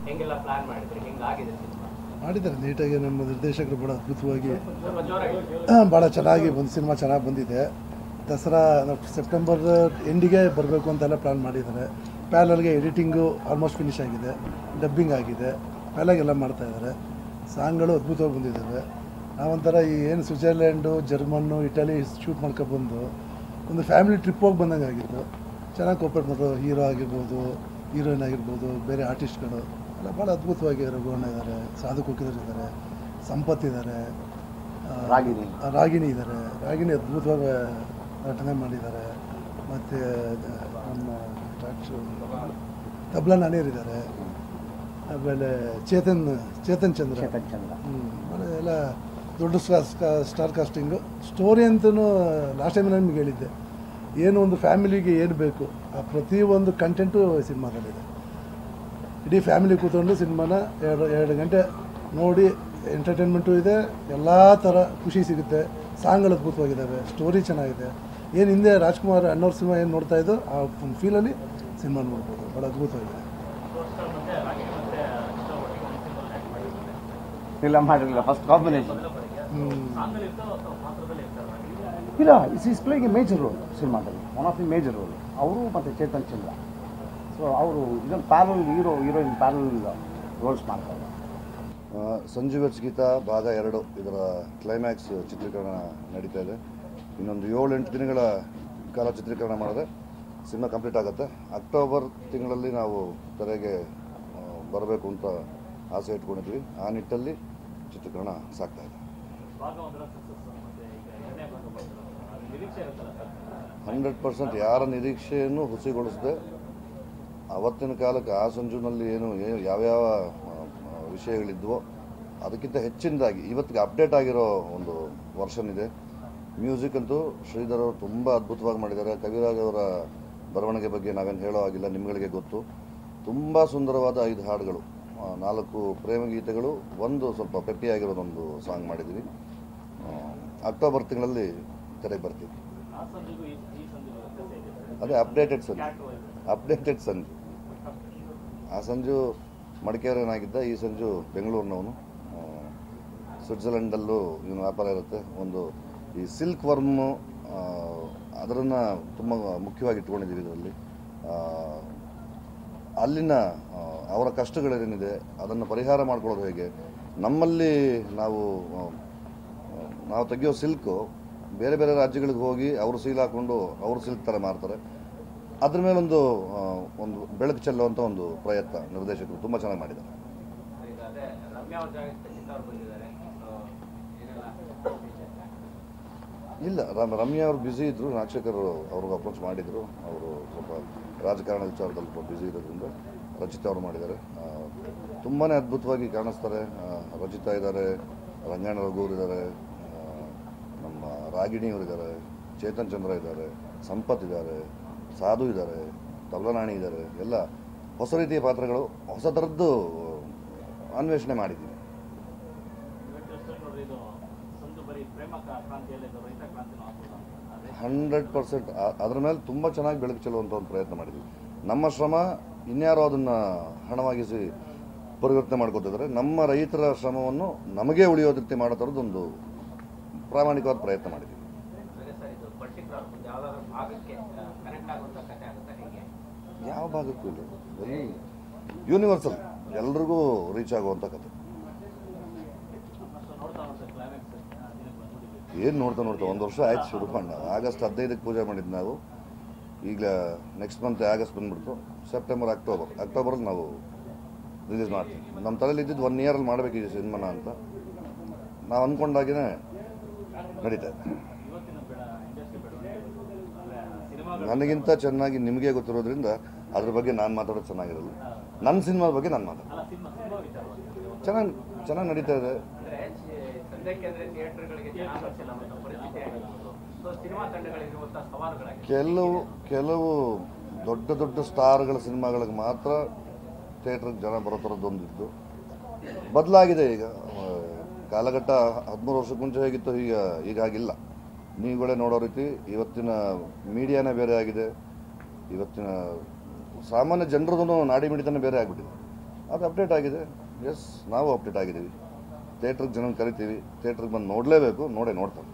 ಹೆಂಗೆಲ್ಲ plan ಮಾಡಿದ್ರಿ, ಹೆಂಗಾಗಿದೆ cinema? ಮಾಡಿದ್ದಾರೆ ನೀಟಾಗಿ. ನಮ್ಮ ನಿರ್ದೇಶಕರು ಭಾಳ ಅದ್ಭುತವಾಗಿ ಸ್ವಲ್ಪ ಜೋರಾಗಿ ಭಾಳ ಚೆನ್ನಾಗಿ ಒಂದು ಸಿನಿಮಾ ಚೆನ್ನಾಗಿ ಬಂದಿದೆ. ದಸರಾ ಸೆಪ್ಟೆಂಬರ್ ಎಂಡಿಗೆ ಬರಬೇಕು ಅಂತೆಲ್ಲ ಪ್ಲ್ಯಾನ್ ಮಾಡಿದ್ದಾರೆ. ಪ್ಯಾಲಲ್ಗೆ ಎಡಿಟಿಂಗು ಆಲ್ಮೋಸ್ಟ್ ಫಿನಿಶ್ ಆಗಿದೆ, ಡಬ್ಬಿಂಗ್ ಆಗಿದೆ, ಪ್ಯಾಲಾಗೆಲ್ಲ ಮಾಡ್ತಾಯಿದ್ದಾರೆ. ಸಾಂಗ್ಗಳು ಅದ್ಭುತವಾಗಿ ಬಂದಿದ್ದಾವೆ. ನಾವೊಂಥರ ಈ ಏನು ಸ್ವಿಟ್ಜರ್ಲ್ಯಾಂಡು, ಜರ್ಮನ್ನು, ಇಟಲಿ ಶೂಟ್ ಮಾಡ್ಕೊಬಂದು ಒಂದು ಫ್ಯಾಮಿಲಿ ಟ್ರಿಪ್ ಹೋಗಿ ಬಂದಂಗೆ ಆಗಿತ್ತು. ಚೆನ್ನಾಗಿ ಕೋಪರೇಟ್ ಮಾಡೋದು, ಹೀರೋ ಆಗಿರ್ಬೋದು, ಹೀರೋಯಿನ್ ಆಗಿರ್ಬೋದು, ಬೇರೆ ಆರ್ಟಿಸ್ಟ್ಗಳು ಎಲ್ಲ ಭಾಳ ಅದ್ಭುತವಾಗಿ. ರಘುವಣ್ಣ ಇದ್ದಾರೆ, ಸಾಧು ಕೋಕಿಲರ್ ಇದ್ದಾರೆ, ಸಂಪತ್ ಇದ್ದಾರೆ, ರಾಗಿಣಿ ಇದ್ದಾರೆ. ರಾಗಿಣಿ ಅದ್ಭುತವಾಗಿ ನಟನೆ ಮಾಡಿದ್ದಾರೆ. ಮತ್ತು ನಮ್ಮ ತಬ್ಲಾ ನಾಣೀರ್ ಇದ್ದಾರೆ. ಆಮೇಲೆ ಚೇತನ್ ಚಂದ್ರ ಆಮೇಲೆ ಎಲ್ಲ ದೊಡ್ಡ ಸ್ಟಾರ್ ಕಾಸ್ಟಿಂಗು. ಸ್ಟೋರಿ ಅಂತೂ ಲಾಸ್ಟ್ ಟೈಮ್ ನಾನು ನಿಮ್ಗೆ ಹೇಳಿದ್ದೆ, ಏನು ಒಂದು ಫ್ಯಾಮಿಲಿಗೆ ಏನು ಬೇಕು ಆ ಪ್ರತಿಯೊಂದು ಕಂಟೆಂಟು ಸಿನಿಮಾದಲ್ಲಿದೆ. ಇಡೀ ಫ್ಯಾಮಿಲಿ ಕೂತ್ಕೊಂಡು ಸಿನಿಮಾನ ಎರಡು ಗಂಟೆ ನೋಡಿ ಎಂಟರ್ಟೈನ್ಮೆಂಟು ಇದೆ, ಎಲ್ಲ ಥರ ಖುಷಿ ಸಿಗುತ್ತೆ. ಸಾಂಗ್ಗಳು ಅದ್ಭುತವಾಗಿದ್ದಾವೆ, ಸ್ಟೋರಿ ಚೆನ್ನಾಗಿದೆ. ಏನು ಹಿಂದೆ ರಾಜ್ಕುಮಾರ್ ಅಣ್ಣವ್ರ ಸಿನಿಮಾ ಏನು ನೋಡ್ತಾಯಿದ್ದೋ ಆ ಫೀಲಲ್ಲಿ ಸಿನಿಮಾ ನೋಡ್ಬೋದು. ಭಾಳ ಅದ್ಭುತವಾಗಿದೆ. ಇಲ್ಲ ಮಾಡಿರಲಿಲ್ಲ, ಫಸ್ಟ್ ಕಾಂಬಿನೇಷನ್ ಇಲ್ಲ. Is playing a major role ಸಿನಿಮಾದಲ್ಲಿ, one of the major role ಅವರು ಮತ್ತು ಚೇತನ್ ಚಂದ್ರ. ಸೊ ಅವರು ಇದನ್ನು ಪ್ಯಾರಲ್ ಹೀರೋಯಿನ್ ಪ್ಯಾರಲ್ ರೋಲ್ಸ್ ಮಾಡ್ತಾರೆ. ಸಂಜು ವೆಟ್ಸ್ ಗೀತಾ ಭಾಗ 2 ಇದರ ಕ್ಲೈಮ್ಯಾಕ್ಸ್ ಚಿತ್ರೀಕರಣ ನಡೀತಾ ಇದೆ. ಇನ್ನೊಂದು 7-8 ದಿನಗಳ ಕಾಲ ಚಿತ್ರೀಕರಣ ಮಾಡಿದ್ರೆ ಸಿನಿಮಾ ಕಂಪ್ಲೀಟ್ ಆಗುತ್ತೆ. ಅಕ್ಟೋಬರ್ ತಿಂಗಳಲ್ಲಿ ನಾವು ತೆರೆಗೆ ಬರಬೇಕು ಅಂತ ಆಸೆ ಇಟ್ಕೊಂಡಿದ್ವಿ. ಆ ನಿಟ್ಟಲ್ಲಿ ಚಿತ್ರೀಕರಣ ಸಾಗ್ತಾ ಇದೆ. 100% ಯಾರ ನಿರೀಕ್ಷೆಯನ್ನು ಹುಸಿಗೊಳಿಸದೆ ಅವತ್ತಿನ ಕಾಲಕ್ಕೆ ಆ ಸಂಜುನಲ್ಲಿ ಏನು ಯಾವ್ಯಾವ ವಿಷಯಗಳಿದ್ವೋ ಅದಕ್ಕಿಂತ ಹೆಚ್ಚಿನದಾಗಿ ಇವತ್ತಿಗೆ ಅಪ್ಡೇಟ್ ಆಗಿರೋ ಒಂದು ವರ್ಷನ್ ಇದೆ. ಮ್ಯೂಸಿಕ್ ಅಂತೂ ಶ್ರೀಧರ್ ಅವರು ತುಂಬ ಅದ್ಭುತವಾಗಿ ಮಾಡಿದ್ದಾರೆ. ಕವಿರಾಜ್ ಅವರ ಬರವಣಿಗೆ ಬಗ್ಗೆ ನಾವೇನು ಹೇಳೋ ಆಗಿಲ್ಲ, ನಿಮ್ಗಳಿಗೆ ಗೊತ್ತು. ತುಂಬ ಸುಂದರವಾದ 5 ಹಾಡುಗಳು, 4 ಪ್ರೇಮ ಗೀತೆಗಳು, ಒಂದು ಸ್ವಲ್ಪ ಪೆಪ್ಪಿಯಾಗಿರೋದೊಂದು ಸಾಂಗ್ ಮಾಡಿದ್ದೀವಿ. ಅಕ್ಟೋಬರ್ ತಿಂಗಳಲ್ಲಿ ತೆರೆಗೆ ಬರ್ತೀವಿ. ಅದೇ ಅಪ್ಡೇಟೆಡ್ ಸಂಜು. ಆ ಸಂಜು ಮಡಿಕೇರಿನಾಗಿದ್ದ, ಈ ಸಂಜು ಬೆಂಗಳೂರಿನವನು. ಸ್ವಿಟ್ಜರ್ಲೆಂಡಲ್ಲೂ ಇವನು ವ್ಯಾಪಾರ ಇರುತ್ತೆ. ಒಂದು ಈ ಸಿಲ್ಕ್ ವರ್ಮು ಅದನ್ನು ತುಂಬ ಮುಖ್ಯವಾಗಿ ಇಟ್ಕೊಂಡಿದ್ದೀವಿ ಇದರಲ್ಲಿ. ಅಲ್ಲಿನ ಅವರ ಕಷ್ಟಗಳೇನಿದೆ ಅದನ್ನು ಪರಿಹಾರ ಮಾಡ್ಕೊಳ್ಳೋದು ಹೇಗೆ, ನಮ್ಮಲ್ಲಿ ನಾವು ತೆಗೆಯೋ ಸಿಲ್ಕು ಬೇರೆ ಬೇರೆ ರಾಜ್ಯಗಳಿಗೆ ಹೋಗಿ ಅವರು ಸೀಲ್ ಹಾಕ್ಕೊಂಡು ಅವರು ಸಿಲ್ಕ್ ಥರ ಮಾರ್ತಾರೆ. ಅದ್ರ ಮೇಲೊಂದು ಬೆಳಕು ಚೆಲ್ಲುವಂಥ ಒಂದು ಪ್ರಯತ್ನ ನಿರ್ದೇಶಕರು ತುಂಬ ಚೆನ್ನಾಗಿ ಮಾಡಿದ್ದಾರೆ. ಇಲ್ಲ, ರಮ್ಯಾ ಅವರು ಬ್ಯುಸಿ ಇದ್ದರು. ನಾಕ್ಷಕರು ಅವ್ರಿಗೆ ಅಪ್ರೋಚ್ ಮಾಡಿದರು. ಅವರು ಸ್ವಲ್ಪ ರಾಜಕಾರಣ ವಿಚಾರದಲ್ಲಿ ಸ್ವಲ್ಪ ಬ್ಯುಸಿ ಇರೋದ್ರಿಂದ ರಚಿತಾ ಅವರು ಮಾಡಿದ್ದಾರೆ. ತುಂಬಾ ಅದ್ಭುತವಾಗಿ ಕಾಣಿಸ್ತಾರೆ. ರಚಿತಾ ಇದ್ದಾರೆ, ರಂಗಾಯಣ ರಘುವರು ಇದ್ದಾರೆ, ನಮ್ಮ ರಾಗಿಣಿ ಅವರಿದ್ದಾರೆ, ಚೇತನ್ ಚಂದ್ರ ಇದ್ದಾರೆ, ಸಂಪತ್ ಇದ್ದಾರೆ, ಸಾಧು ಇದ್ದಾರೆ, ತಬ್ಲನಾಣಿ ಇದ್ದಾರೆ. ಎಲ್ಲ ಹೊಸ ರೀತಿಯ ಪಾತ್ರಗಳು, ಹೊಸ ಥರದ್ದು ಅನ್ವೇಷಣೆ ಮಾಡಿದ್ದೀವಿ. 100% ಅದರ ಮೇಲೆ ತುಂಬ ಚೆನ್ನಾಗಿ ಬೆಳಕು ಚೆಲ್ಲುವಂಥ ಒಂದು ಪ್ರಯತ್ನ ಮಾಡಿದ್ದೀವಿ. ನಮ್ಮ ಶ್ರಮ ಇನ್ಯಾರೋ ಅದನ್ನು ಹಣವಾಗಿಸಿ ಪರಿವರ್ತನೆ ಮಾಡ್ಕೋತಿದ್ದಾರೆ. ನಮ್ಮ ರೈತರ ಶ್ರಮವನ್ನು ನಮಗೆ ಉಳಿಯೋದಕ್ಕೆ ಮಾಡೋ ಥರದ್ದೊಂದು ಪ್ರಾಮಾಣಿಕವಾದ ಪ್ರಯತ್ನ ಮಾಡಿದ್ದೀವಿ. ಯಾವ ಭಾಗಕ್ಕೂ ಇಲ್ಲ, ಯೂನಿವರ್ಸಲ್, ಎಲ್ರಿಗೂ ರೀಚ್ ಆಗುವಂಥ ಕತೆ. ಏನು ನೋಡ್ತಾ 1 ವರ್ಷ ಆಯ್ತು ಶುರು ಮಾಡಿ. ನಾವು ಆಗಸ್ಟ್ 15ಕ್ಕೆ ಪೂಜೆ ಮಾಡಿದ್ದು ನಾವು. ಈಗ ನೆಕ್ಸ್ಟ್ ಮಂತ್ ಆಗಸ್ಟ್ ಬಂದುಬಿಡ್ತು. ಸೆಪ್ಟೆಂಬರ್ ಅಕ್ಟೋಬರ್ಗೆ ನಾವು ರಿಲೀಸ್ ಮಾಡ್ತೀವಿ. ನಮ್ಮ ತಲೆಯಲ್ಲಿ ಇದ್ದಿದ್ದು 1 ಇಯರಲ್ಲಿ ಮಾಡಬೇಕಿದೆ ಸಿನಿಮಾನ ಅಂತ ನಾವು ಅಂದ್ಕೊಂಡಾಗೇ ನಡೀತಾ ಇದೆ. ನನಗಿಂತ ಚೆನ್ನಾಗಿ ನಿಮಗೆ ಗೊತ್ತಿರೋದ್ರಿಂದ ಅದ್ರ ಬಗ್ಗೆ ನಾನು ಮಾತಾಡೋದು ಚೆನ್ನಾಗಿರಲ್ಲ. ನನ್ನ ಸಿನಿಮಾದ ಬಗ್ಗೆ ನಾನು ಮಾತಾಡೋದು ಚೆನ್ನಾಗಿ ನಡೀತಾ ಇದೆ. ಕೆಲವು ದೊಡ್ಡ ಸ್ಟಾರ್ಗಳ ಸಿನಿಮಾಗಳಿಗೆ ಮಾತ್ರ ಥಿಯೇಟ್ರಿಗೆ ಜನ ಬರೋ ಥರದ್ದೊಂದಿದ್ದು ಬದಲಾಗಿದೆ. ಈಗ ಕಾಲಘಟ್ಟ 13 ವರ್ಷಕ್ಕೆ ಮುಂಚೆ ಹೇಗಿತ್ತು ಈಗಾಗಿಲ್ಲ. ನೀವುಗಳೇ ನೋಡೋ ರೀತಿ ಇವತ್ತಿನ ಮೀಡಿಯಾನೇ ಬೇರೆ ಆಗಿದೆ. ಇವತ್ತಿನ ಸಾಮಾನ್ಯ ಜನರದೂ ನಾಡಿ ಮಿಡಿತನೇ ಬೇರೆ ಆಗಿಬಿಟ್ಟಿದೆ. ಅದು ಅಪ್ಡೇಟ್ ಆಗಿದೆ. ಎಸ್, ನಾವು ಅಪ್ಡೇಟ್ ಆಗಿದ್ದೀವಿ. ಥಿಯೇಟ್ರಿಗೆ ಜನ ಕರಿತೀವಿ, ಥಿಯೇಟ್ರಿಗೆ ಬಂದು ನೋಡಲೇಬೇಕು, ನೋಡ್ತಾರೆ.